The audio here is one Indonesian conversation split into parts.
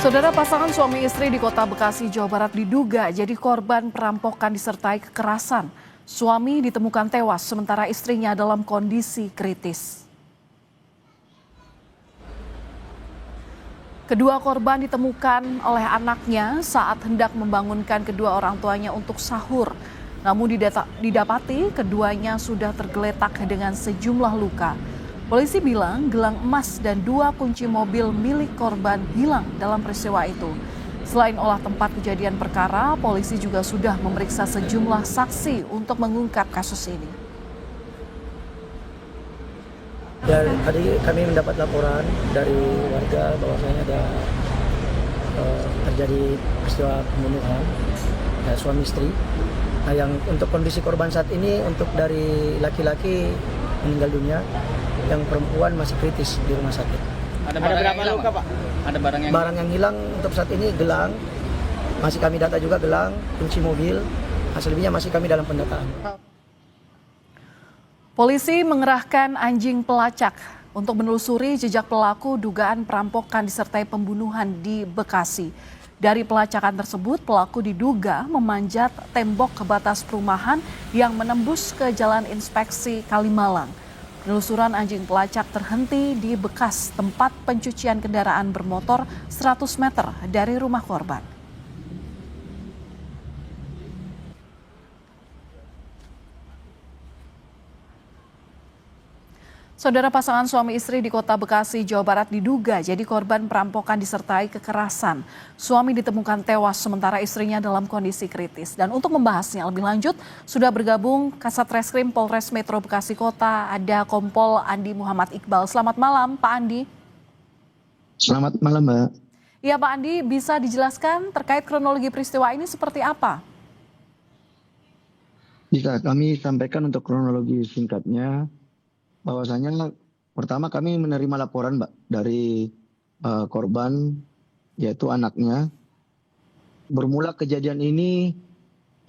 Saudara, pasangan suami istri di Kota Bekasi, Jawa Barat diduga jadi korban perampokan disertai kekerasan. Suami ditemukan tewas sementara istrinya dalam kondisi kritis. Kedua korban ditemukan oleh anaknya saat hendak membangunkan kedua orang tuanya untuk sahur. Namun didapati keduanya sudah tergeletak dengan sejumlah luka. Polisi bilang gelang emas dan 2 kunci mobil milik korban hilang dalam peristiwa itu. Selain olah tempat kejadian perkara, polisi juga sudah memeriksa sejumlah saksi untuk mengungkap kasus ini. Ya, tadi kami mendapat laporan dari warga bahwasanya ada terjadi peristiwa pembunuhan suami istri. Nah, yang untuk kondisi korban saat ini untuk dari laki-laki meninggal dunia, yang perempuan masih kritis di rumah sakit. Ada berapa luka, Pak? Ada barang yang hilang untuk saat ini gelang, masih kami data juga gelang, kunci mobil, selebihnya masih kami dalam pendataan. Polisi mengerahkan anjing pelacak untuk menelusuri jejak pelaku dugaan perampokan disertai pembunuhan di Bekasi. Dari pelacakan tersebut, pelaku diduga memanjat tembok ke batas perumahan yang menembus ke Jalan Inspeksi Kalimalang. Penelusuran anjing pelacak terhenti di bekas tempat pencucian kendaraan bermotor 100 meter dari rumah korban. Saudara, pasangan suami istri di Kota Bekasi, Jawa Barat diduga jadi korban perampokan disertai kekerasan. Suami ditemukan tewas sementara istrinya dalam kondisi kritis. Dan untuk membahasnya lebih lanjut, sudah bergabung Kasat Reskrim Polres Metro Bekasi Kota, ada Kompol Andi Muhammad Iqbal. Selamat malam, Pak Andi. Selamat malam, Mbak. Iya, Pak Andi, bisa dijelaskan terkait kronologi peristiwa ini seperti apa? Bisa kami sampaikan untuk kronologi singkatnya. Bahwasanya pertama kami menerima laporan, Mbak, dari korban, yaitu anaknya. Bermula kejadian ini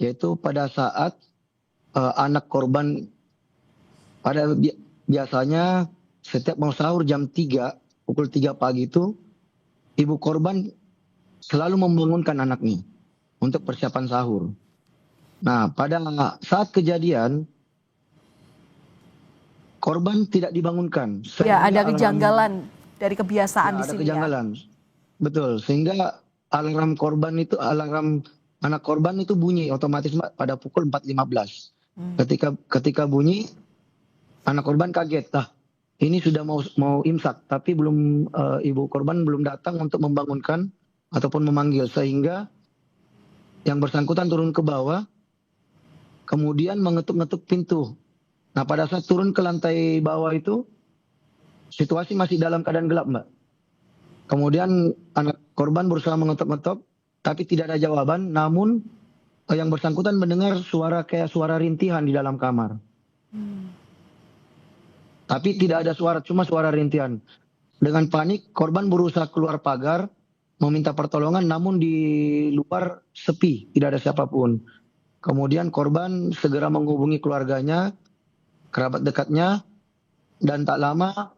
yaitu pada saat anak korban biasanya setiap mau sahur jam 3, pukul 3 pagi itu, ibu korban selalu membangunkan anaknya untuk persiapan sahur. Nah, pada saat kejadian, korban tidak dibangunkan. Ya, ada kejanggalan dari kebiasaan ya, di ada sini. Kejanggalan. Ya? Betul, sehingga alarm anak korban itu bunyi otomatis, Mbak, pada pukul 4.15. Ketika bunyi, anak korban kaget. Ini sudah mau imsak, tapi belum ibu korban belum datang untuk membangunkan ataupun memanggil, sehingga yang bersangkutan turun ke bawah, kemudian mengetuk-ngetuk pintu. Nah, pada saat turun ke lantai bawah itu, situasi masih dalam keadaan gelap, Mbak. Kemudian anak korban berusaha mengetuk-ngetuk, tapi tidak ada jawaban. Namun yang bersangkutan mendengar kayak suara rintihan di dalam kamar. Tapi tidak ada suara, cuma suara rintihan. Dengan panik, korban berusaha keluar pagar, meminta pertolongan, namun di luar sepi, tidak ada siapapun. Kemudian korban segera menghubungi keluarganya, kerabat dekatnya, dan tak lama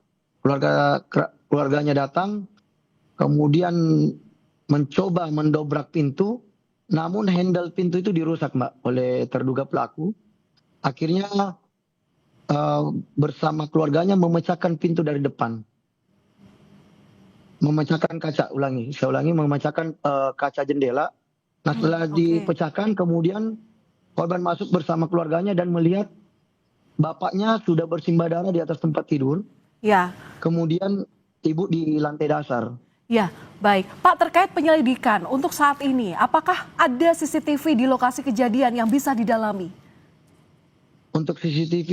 keluarganya datang, kemudian mencoba mendobrak pintu, namun handle pintu itu dirusak, Mbak, oleh terduga pelaku. Akhirnya bersama keluarganya memecahkan pintu dari depan, memecahkan kaca, memecahkan kaca jendela. Nah, setelah dipecahkan, kemudian korban masuk bersama keluarganya dan melihat bapaknya sudah bersimbah darah di atas tempat tidur. Ya. Kemudian ibu di lantai dasar. Ya, baik. Pak, terkait penyelidikan untuk saat ini, apakah ada CCTV di lokasi kejadian yang bisa didalami? Untuk CCTV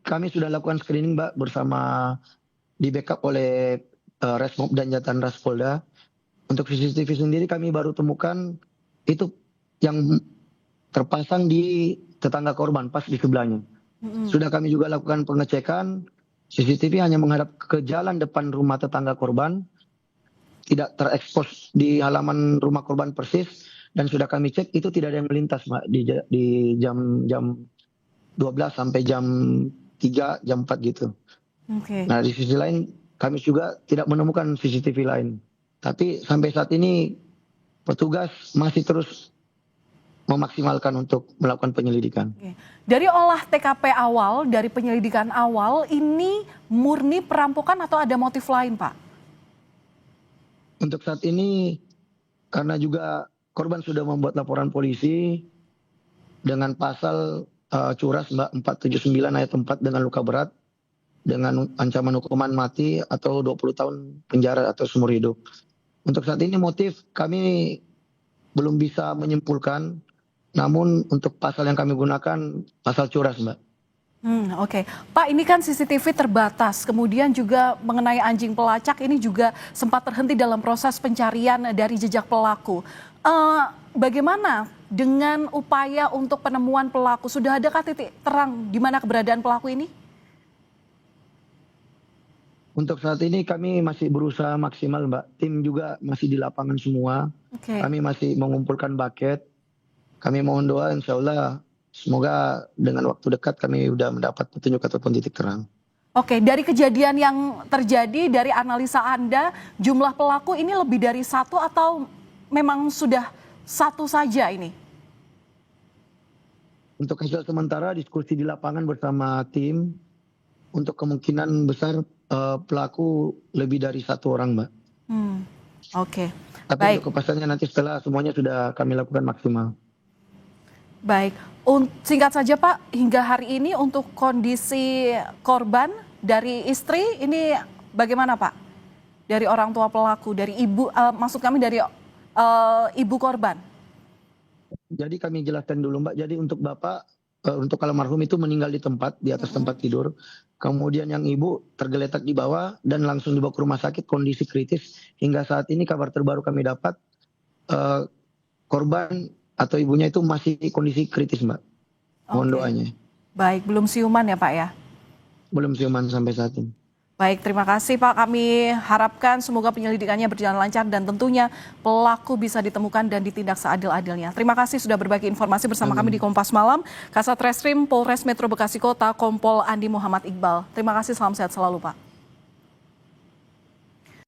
kami sudah lakukan screening, Mbak, bersama di backup oleh Resmob dan Jatan Ras Polda. Untuk CCTV sendiri kami baru temukan itu yang terpasang di tetangga korban, pas di sebelahnya. Sudah kami juga lakukan pengecekan, CCTV hanya menghadap ke jalan depan rumah tetangga korban, tidak terekspos di halaman rumah korban persis, dan sudah kami cek itu tidak ada yang melintas, Mbak, di jam 12 sampai jam 3, jam 4 gitu. Nah, di sisi lain kami juga tidak menemukan CCTV lain. Tapi sampai saat ini petugas masih terus memaksimalkan untuk melakukan penyelidikan. Oke. Dari olah TKP awal, dari penyelidikan awal, ini murni perampokan atau ada motif lain, Pak? Untuk saat ini, karena juga korban sudah membuat laporan polisi dengan pasal curas Mbak 479 ayat 4 dengan luka berat, dengan ancaman hukuman mati atau 20 tahun penjara atau seumur hidup. Untuk saat ini motif kami belum bisa menyimpulkan, namun untuk pasal yang kami gunakan pasal curas, Mbak. Oke. Pak, ini kan CCTV terbatas, kemudian juga mengenai anjing pelacak ini juga sempat terhenti dalam proses pencarian dari jejak pelaku. Bagaimana dengan upaya untuk penemuan pelaku? Sudah adakah titik terang di mana keberadaan pelaku ini? Untuk saat ini kami masih berusaha maksimal, Mbak. Tim juga masih di lapangan semua. Oke. Kami masih mengumpulkan bucket. Kami mohon doa, insya Allah semoga dengan waktu dekat kami sudah mendapat petunjuk ataupun titik terang. Oke, dari kejadian yang terjadi, dari analisa Anda, jumlah pelaku ini lebih dari satu atau memang sudah satu saja ini? Untuk hasil sementara diskusi di lapangan bersama tim, untuk kemungkinan besar pelaku lebih dari satu orang, Mbak. Oke. Tapi Baik. untuk kepastiannya nanti setelah semuanya sudah kami lakukan maksimal. Baik, singkat saja Pak, hingga hari ini untuk kondisi korban dari istri ini bagaimana Pak? Dari orang tua pelaku, dari ibu, maksud kami dari ibu korban. Jadi kami jelaskan dulu, Mbak. Jadi untuk bapak, untuk almarhum itu meninggal di tempat, di atas tempat tidur. Kemudian yang ibu tergeletak di bawah dan langsung dibawa ke rumah sakit, kondisi kritis. Hingga saat ini kabar terbaru kami dapat, korban atau ibunya itu masih kondisi kritis, Mbak. Mohon doanya. Baik, belum siuman ya Pak ya? Belum siuman sampai saat ini. Baik, terima kasih Pak. Kami harapkan semoga penyelidikannya berjalan lancar dan tentunya pelaku bisa ditemukan dan ditindak seadil-adilnya. Terima kasih sudah berbagi informasi bersama kami di Kompas Malam. Kasat Reskrim Polres Metro Bekasi Kota, Kompol Andi Muhammad Iqbal. Terima kasih, salam sehat selalu Pak.